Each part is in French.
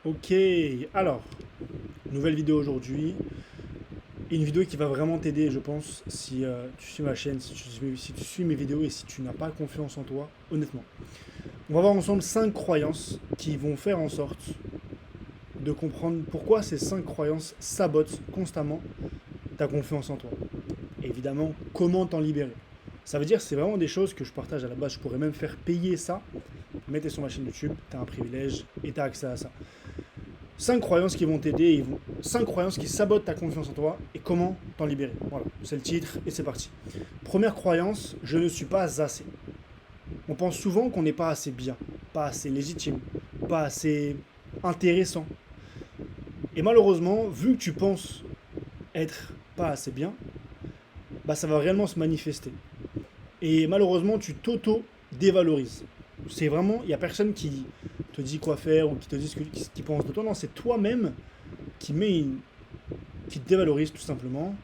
Ok, alors, nouvelle vidéo aujourd'hui. Une vidéo qui va vraiment t'aider, je pense, si tu suis ma chaîne, si tu suis mes vidéos et si tu n'as pas confiance en toi, honnêtement. On va voir ensemble 5 croyances qui vont faire en sorte de comprendre pourquoi ces 5 croyances sabotent constamment ta confiance en toi. Et évidemment, comment t'en libérer. Ça veut dire que c'est vraiment des choses que je partage à la base. Je pourrais même faire payer ça. Mettez sur ma chaîne YouTube, t'as un privilège et t'as accès à ça. 5 croyances qui vont t'aider, 5 croyances qui sabotent ta confiance en toi et comment t'en libérer. Voilà, c'est le titre et c'est parti. Première croyance, je ne suis pas assez. On pense souvent qu'on n'est pas assez bien, pas assez légitime, pas assez intéressant. Et malheureusement, vu que tu penses être pas assez bien, bah ça va réellement se manifester. Et malheureusement, tu t'auto-dévalorises. C'est vraiment, il n'y a personne qui te dit quoi faire ou qui te dit ce qu'il pense de toi. Non, c'est toi-même qui qui te dévalorise tout simplement,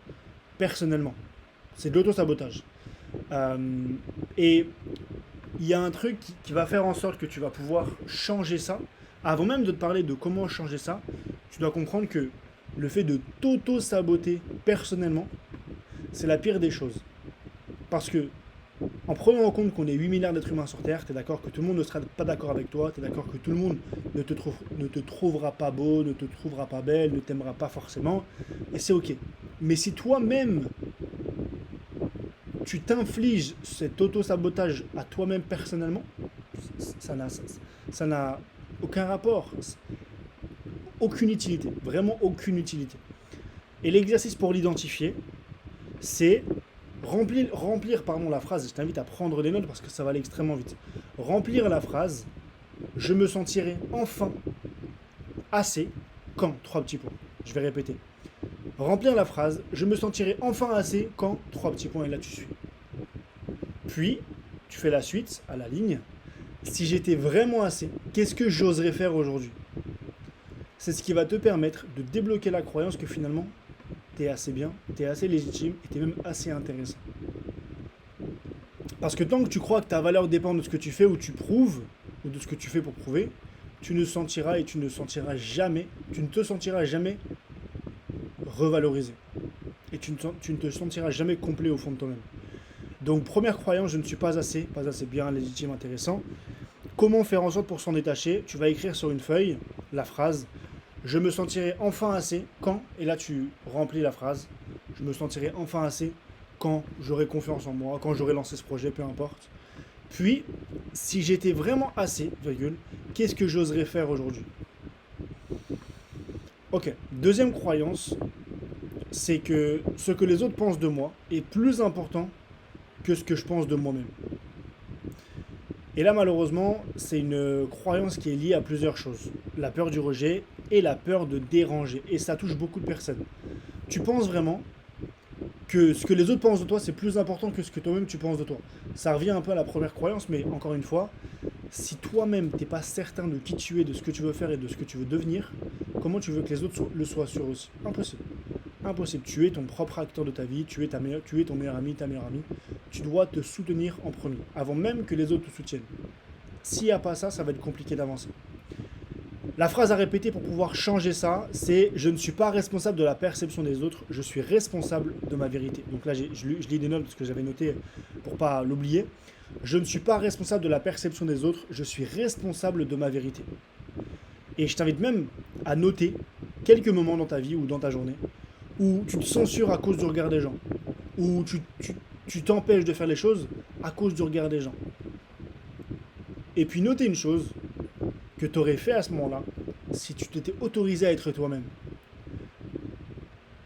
personnellement. C'est de l'auto-sabotage. Euh, et il y a un truc qui va faire en sorte que tu vas pouvoir changer ça. Avant même de te parler de comment changer ça, tu dois comprendre que le fait de t'auto-saboter personnellement, c'est la pire des choses. Parce que en prenant en compte qu'on est 8 milliards d'êtres humains sur Terre, tu es d'accord que tout le monde ne sera pas d'accord avec toi, tu es d'accord que tout le monde ne te trouvera pas beau, ne te trouvera pas belle, ne t'aimera pas forcément, et c'est ok. Mais si toi-même, tu t'infliges cet auto-sabotage à toi-même personnellement, ça n'a ça n'a aucun rapport, aucune utilité, vraiment aucune utilité. Et l'exercice pour l'identifier, c'est remplir la phrase. Je t'invite à prendre des notes parce que ça va aller extrêmement vite. Remplir la phrase, je me sentirai enfin assez quand, trois petits points. Je vais répéter. Remplir la phrase, je me sentirai enfin assez quand, trois petits points, et là tu suis. Puis, tu fais la suite à la ligne. Si j'étais vraiment assez, qu'est-ce que j'oserais faire aujourd'hui? C'est ce qui va te permettre de débloquer la croyance que finalement, t'es assez bien, t'es assez légitime et t'es même assez intéressant. Parce que tant que tu crois que ta valeur dépend de ce que tu fais ou tu prouves, ou de ce que tu fais pour prouver, tu ne sentiras et tu ne sentiras jamais, tu ne te sentiras jamais revalorisé. Et tu ne te sentiras jamais complet au fond de toi-même. Donc première croyance, je ne suis pas assez bien, légitime, intéressant. Comment faire en sorte pour s'en détacher? Tu vas écrire sur une feuille la phrase je me sentirai enfin assez quand, et là tu remplis la phrase, je me sentirai enfin assez quand j'aurai confiance en moi, quand j'aurai lancé ce projet, peu importe. Puis, si j'étais vraiment assez, virgule, qu'est-ce que j'oserais faire aujourd'hui? Ok, deuxième croyance, c'est que ce que les autres pensent de moi est plus important que ce que je pense de moi-même. Et là, malheureusement, c'est une croyance qui est liée à plusieurs choses. La peur du rejet et la peur de déranger. Et ça touche beaucoup de personnes. Tu penses vraiment que ce que les autres pensent de toi, c'est plus important que ce que toi-même tu penses de toi. Ça revient un peu à la première croyance, mais encore une fois, si toi-même t'es pas certain de qui tu es, de ce que tu veux faire et de ce que tu veux devenir, comment tu veux que les autres le soient sur aussi? Impossible. Impossible. Tu es ton propre acteur de ta vie, tu es ton meilleur ami, ta meilleure amie. Tu dois te soutenir en premier, avant même que les autres te soutiennent. S'il n'y a pas ça, ça va être compliqué d'avancer. La phrase à répéter pour pouvoir changer ça, c'est je ne suis pas responsable de la perception des autres, je suis responsable de ma vérité. Donc là, je lis des notes parce que j'avais noté pour ne pas l'oublier. Je ne suis pas responsable de la perception des autres, je suis responsable de ma vérité. Et je t'invite même à noter quelques moments dans ta vie ou dans ta journée où tu te censures à cause du regard des gens, où tu t'empêches de faire les choses à cause du regard des gens. Et puis noter une chose que tu aurais fait à ce moment-là si tu t'étais autorisé à être toi-même.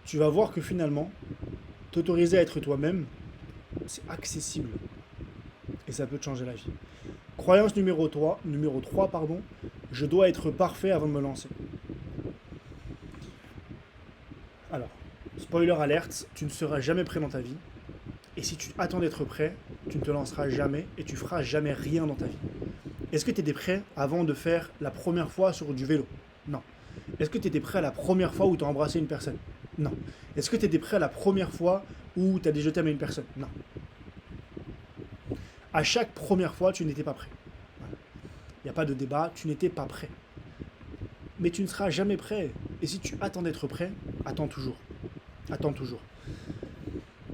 Tu vas voir que finalement, t'autoriser à être toi-même, c'est accessible. Et ça peut te changer la vie. Croyance numéro 3 pardon, je dois être parfait avant de me lancer. Alors, spoiler alerte, tu ne seras jamais prêt dans ta vie. Et si tu attends d'être prêt, tu ne te lanceras jamais et tu feras jamais rien dans ta vie. Est-ce que tu étais prêt avant de faire la première fois sur du vélo? Non. Est-ce que tu étais prêt à la première fois où tu as embrassé une personne? Non. Est-ce que tu étais prêt à la première fois où tu as dit je t'aime à une personne? Non. À chaque première fois, tu n'étais pas prêt. Il n'y a pas de débat, tu n'étais pas prêt. mais tu ne seras jamais prêt. Et si tu attends d'être prêt, attends toujours. Attends toujours.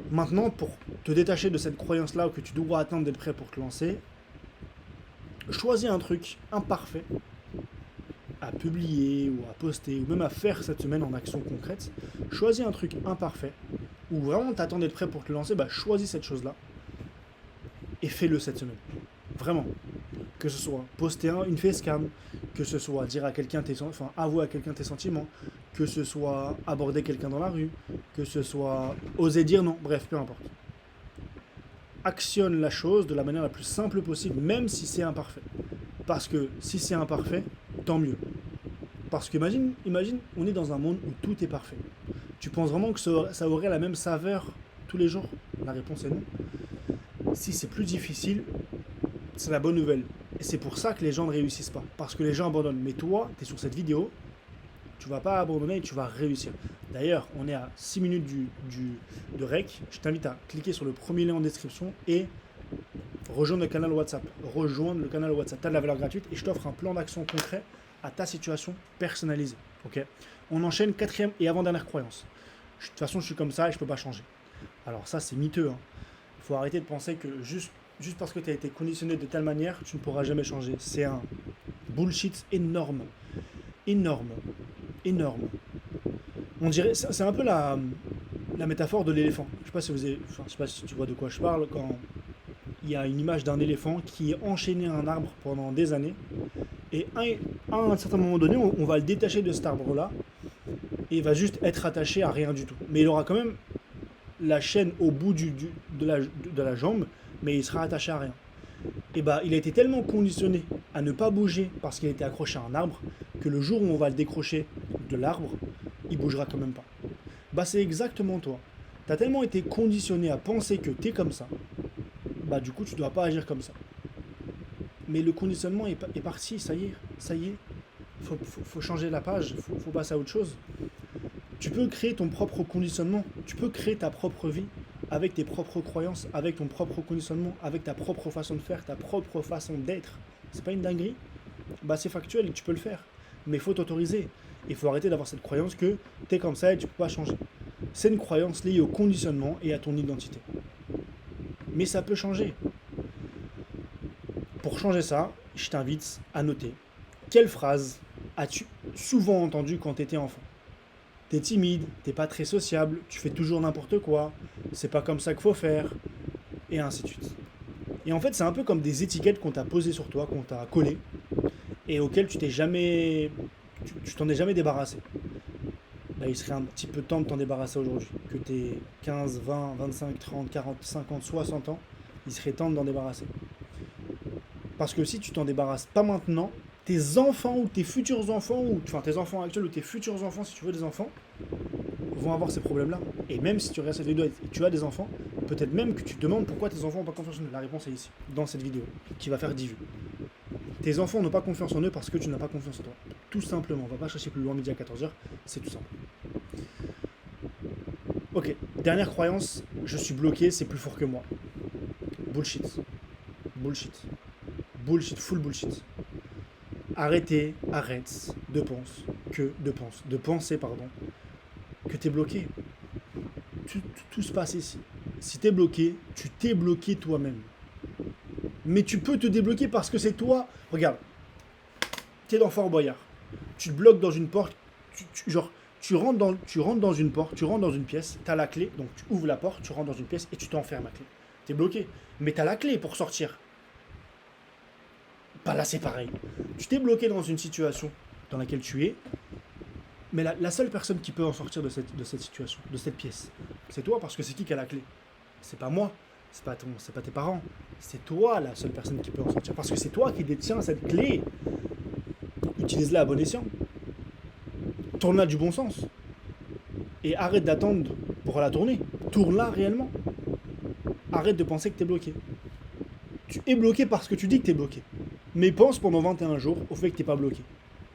Maintenant, pour te détacher de cette croyance-là que tu dois attendre d'être prêt pour te lancer, choisis un truc imparfait à publier ou à poster ou même à faire cette semaine en action concrète. Choisis un truc imparfait où vraiment tu attends d'être prêt pour te lancer, choisis cette chose-là et fais-le cette semaine. Vraiment. Que ce soit poster une facecam, que ce soit dire à quelqu'un avouer à quelqu'un tes sentiments, que ce soit aborder quelqu'un dans la rue, que ce soit oser dire non, bref, peu importe. Actionne la chose de la manière la plus simple possible, même si c'est imparfait. Parce que si c'est imparfait, tant mieux. Parce que imagine, on est dans un monde où tout est parfait. Tu penses vraiment que ça aurait la même saveur tous les jours? La réponse est non. Si c'est plus difficile, c'est la bonne nouvelle. Et c'est pour ça que les gens ne réussissent pas. Parce que les gens abandonnent. Mais toi, tu es sur cette vidéo, tu vas pas abandonner et tu vas réussir. D'ailleurs, on est à 6 minutes de rec. Je t'invite à cliquer sur le premier lien en description et rejoindre le canal WhatsApp. Tu as de la valeur gratuite et je t'offre un plan d'action concret à ta situation personnalisée. Okay, on enchaîne 4e et avant-dernière croyance. De toute façon, je suis comme ça et je ne peux pas changer. Alors ça, c'est miteux. Il faut arrêter de penser que juste parce que tu as été conditionné de telle manière, tu ne pourras jamais changer. C'est un bullshit énorme. Énorme. On dirait, c'est un peu la métaphore de l'éléphant. Je sais pas si tu vois de quoi je parle, quand il y a une image d'un éléphant qui est enchaîné à un arbre pendant des années, et à un certain moment donné, on va le détacher de cet arbre-là, et il va juste être attaché à rien du tout. Mais il aura quand même la chaîne au bout de la jambe, mais il sera attaché à rien. Et il a été tellement conditionné à ne pas bouger parce qu'il était accroché à un arbre, que le jour où on va le décrocher de l'arbre, il bougera quand même pas. C'est exactement toi. Tu as tellement été conditionné à penser que tu es comme ça, du coup tu dois pas agir comme ça. Mais le conditionnement est parti, ça y est. Faut changer la page, faut passer à autre chose. Tu peux créer ton propre conditionnement, tu peux créer ta propre vie avec tes propres croyances, avec ton propre conditionnement, avec ta propre façon de faire, ta propre façon d'être. C'est pas une dinguerie? C'est factuel et tu peux le faire. Mais il faut t'autoriser. Il faut arrêter d'avoir cette croyance que tu es comme ça et tu peux pas changer. C'est une croyance liée au conditionnement et à ton identité. Mais ça peut changer. Pour changer ça, je t'invite à noter quelle phrase as-tu souvent entendue quand tu étais enfant. T'es timide, t'es pas très sociable, tu fais toujours n'importe quoi, c'est pas comme ça qu'il faut faire, et ainsi de suite. Et en fait, c'est un peu comme des étiquettes qu'on t'a posées sur toi, qu'on t'a collées, et auxquelles tu t'en es jamais débarrassé. Il serait un petit peu temps de t'en débarrasser aujourd'hui. Que t'aies 15, 20, 25, 30, 40, 50, 60 ans, il serait temps de t'en débarrasser. Parce que si tu t'en débarrasses pas maintenant, tes enfants ou tes futurs enfants, tes enfants actuels ou tes futurs enfants, si tu veux des enfants, vont avoir ces problèmes-là. Et même si tu regardes cette vidéo et tu as des enfants, peut-être même que tu te demandes pourquoi tes enfants n'ont pas confiance en eux. La réponse est ici, dans cette vidéo, qui va faire 10 vues. Tes enfants n'ont pas confiance en eux parce que tu n'as pas confiance en toi. Tout simplement, on va pas chercher plus loin, midi à 14h, c'est tout simple. Ok, dernière croyance, je suis bloqué, c'est plus fort que moi. Bullshit, full bullshit. Arrête de penser que t'es bloqué. Tout se passe ici. Si t'es bloqué, tu t'es bloqué toi-même. Mais tu peux te débloquer parce que c'est toi. Regarde, t'es dans Fort Boyard. Tu te bloques dans une porte. Tu rentres dans une porte, tu rentres dans une pièce, t'as la clé, donc tu ouvres la porte, tu rentres dans une pièce et tu t'enfermes à clé. T'es bloqué. Mais t'as la clé pour sortir. Là, c'est pareil. Tu t'es bloqué dans une situation dans laquelle tu es, mais la seule personne qui peut en sortir de cette situation, de cette pièce, c'est toi, parce que c'est qui a la clé? C'est pas moi, c'est pas tes parents, c'est toi la seule personne qui peut en sortir, parce que c'est toi qui détiens cette clé. Utilise-la à bon escient. Tourne-la du bon sens. Et arrête d'attendre pour la tourner. Tourne-la réellement. Arrête de penser que t'es bloqué. Tu es bloqué parce que tu dis que t'es bloqué. Mais pense pendant 21 jours au fait que t'es pas bloqué.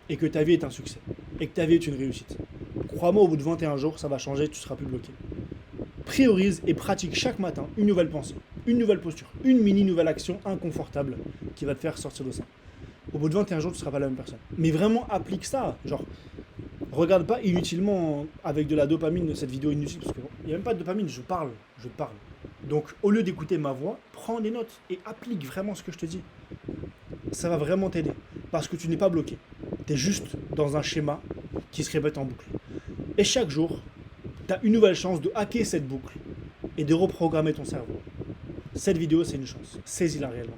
Et que ta vie est un succès. Et que ta vie est une réussite. Crois-moi, au bout de 21 jours, ça va changer, tu seras plus bloqué. Priorise et pratique chaque matin une nouvelle pensée, une nouvelle posture, une mini nouvelle action inconfortable qui va te faire sortir de ça. au bout de 21 jours, tu ne seras pas la même personne. Mais vraiment, applique ça. Genre, regarde pas inutilement avec de la dopamine cette vidéo inutile, parce qu'il n'y a même pas de dopamine, je te parle. Donc, au lieu d'écouter ma voix, prends des notes et applique vraiment ce que je te dis. Ça va vraiment t'aider, parce que tu n'es pas bloqué. Tu es juste dans un schéma qui se répète en boucle. Et chaque jour, tu as une nouvelle chance de hacker cette boucle et de reprogrammer ton cerveau. Cette vidéo, c'est une chance. Saisis-la réellement.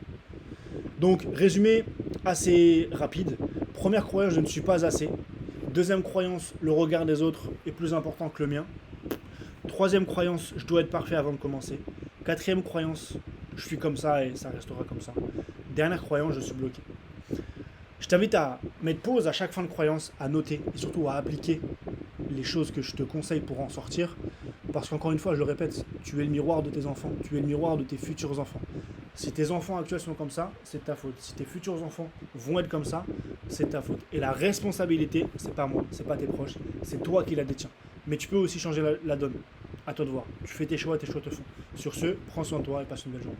Donc, résumé assez rapide. Première croyance, je ne suis pas assez. Deuxième croyance, le regard des autres est plus important que le mien. Troisième croyance, je dois être parfait avant de commencer. Quatrième croyance, je suis comme ça et ça restera comme ça. Dernière croyance, je suis bloqué. Je t'invite à mettre pause à chaque fin de croyance, à noter et surtout à appliquer les choses que je te conseille pour en sortir. Parce qu'encore une fois, je le répète, tu es le miroir de tes enfants, tu es le miroir de tes futurs enfants. Si tes enfants actuels sont comme ça, c'est ta faute. Si tes futurs enfants vont être comme ça, c'est ta faute. Et la responsabilité, c'est pas moi, c'est pas tes proches, c'est toi qui la détiens. Mais tu peux aussi changer la donne. À toi de voir. Tu fais tes choix te font. Sur ce, prends soin de toi et passe une belle journée.